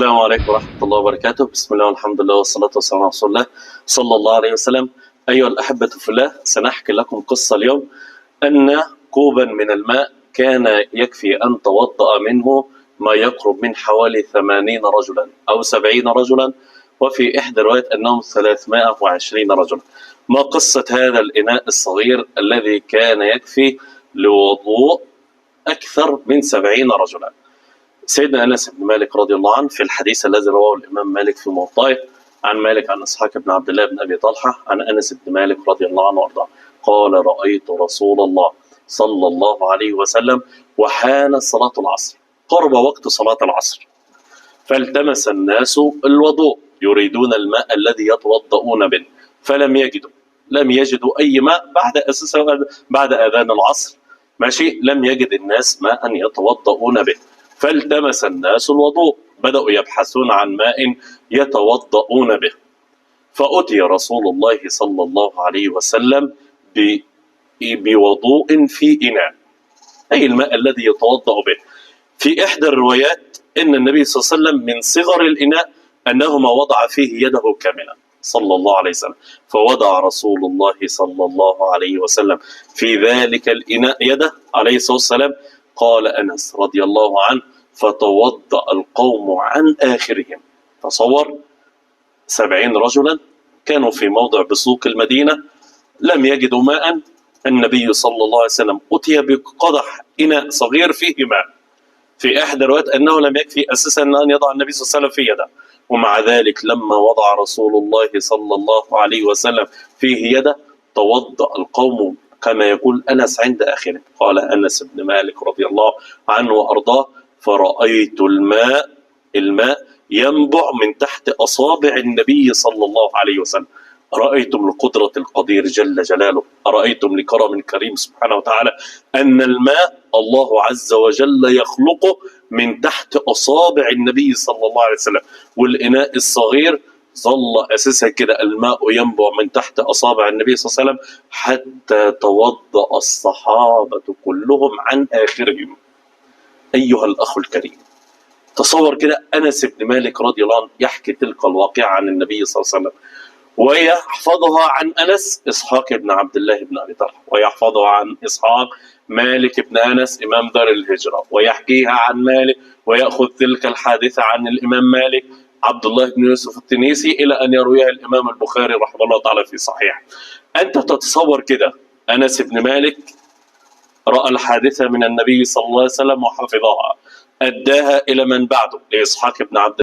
السلام عليكم ورحمة الله وبركاته. بسم الله والحمد لله والصلاة والسلام على رسول الله صلى الله عليه وسلم. أيها الأحبة في الله، سنحكي لكم قصة اليوم أن كوبا من الماء كان يكفي أن توضأ منه ما يقرب من حوالي 80 رجلا أو 70 رجلا، وفي إحدى الروايات أنهم 320 رجلا. ما قصة هذا الإناء الصغير الذي كان يكفي لوضوء أكثر من 70 رجلا؟ سيدنا أنس بن مالك رضي الله عنه في الحديث الذي رواه الإمام مالك في موطئه عن مالك عن إسحاق بن عبد الله بن أبي طلحة عن أنس بن مالك رضي الله عنه وأرضاه قال: رأيت رسول الله صلى الله عليه وسلم وحان صلاة العصر، قرب وقت صلاة العصر، فالتمس الناس الوضوء يريدون الماء الذي يتوضؤون به، لم يجدوا أي ماء بعد أذان العصر، ماشي، لم يجد الناس ماء يتوضؤون به، فالتمس الناس الوضوء، بدأوا يبحثون عن ماء يتوضؤون به، فأتي رسول الله صلى الله عليه وسلم بوضوء في إناء، أي الماء الذي يتوضأ به. في إحدى الروايات إن النبي صلى الله عليه وسلم من صغر الإناء أنه ما وضع فيه يده كاملا صلى الله عليه وسلم، فوضع رسول الله صلى الله عليه وسلم في ذلك الإناء يده عليه الصلاة والسلام. قال أنس رضي الله عنه: فتوضأ القوم عن آخرهم. تصور 70 رجلا كانوا في موضع بسوق المدينة لم يجدوا ماء، النبي صلى الله عليه وسلم أتي بقدح إناء صغير فيه ماء، في إحدى الروايات أنه لم يكفي أساسا أن يضع النبي صلى الله عليه وسلم في يده، ومع ذلك لما وضع رسول الله صلى الله عليه وسلم فيه يده توضأ القوم كما يقول أنس عند آخره. قال أنس بن مالك رضي الله عنه وأرضاه: فرأيت الماء ينبع من تحت أصابع النبي صلى الله عليه وسلم. أرأيتم لقدرة القدير جل جلاله، أرأيتم لكرم الكريم سبحانه وتعالى أن الماء الله عز وجل يخلقه من تحت أصابع النبي صلى الله عليه وسلم، والإناء الصغير ظل أساسا كده الماء ينبع من تحت أصابع النبي صلى الله عليه وسلم حتى توضأ الصحابة كلهم عن آخرهم. أيها الأخ الكريم، تصور كده أنس بن مالك رضي الله عنه يحكي تلك الواقعة عن النبي صلى الله عليه وسلم، ويحفظها عن أنس إسحاق بن عبد الله بن أبي طلحة، ويحفظها عن إسحاق مالك بن أنس إمام دار الهجرة، ويحكيها عن مالك، ويأخذ تلك الحادثة عن الإمام مالك عبد الله بن يوسف التنيسي إلى أن يرويها الإمام البخاري رحمه الله تعالى في صحيح. أنت تتصور كده أنس بن مالك رأى الحادثة من النبي صلى الله عليه وسلم وحفظها، أداها إلى من بعده لإسحاق بن عبد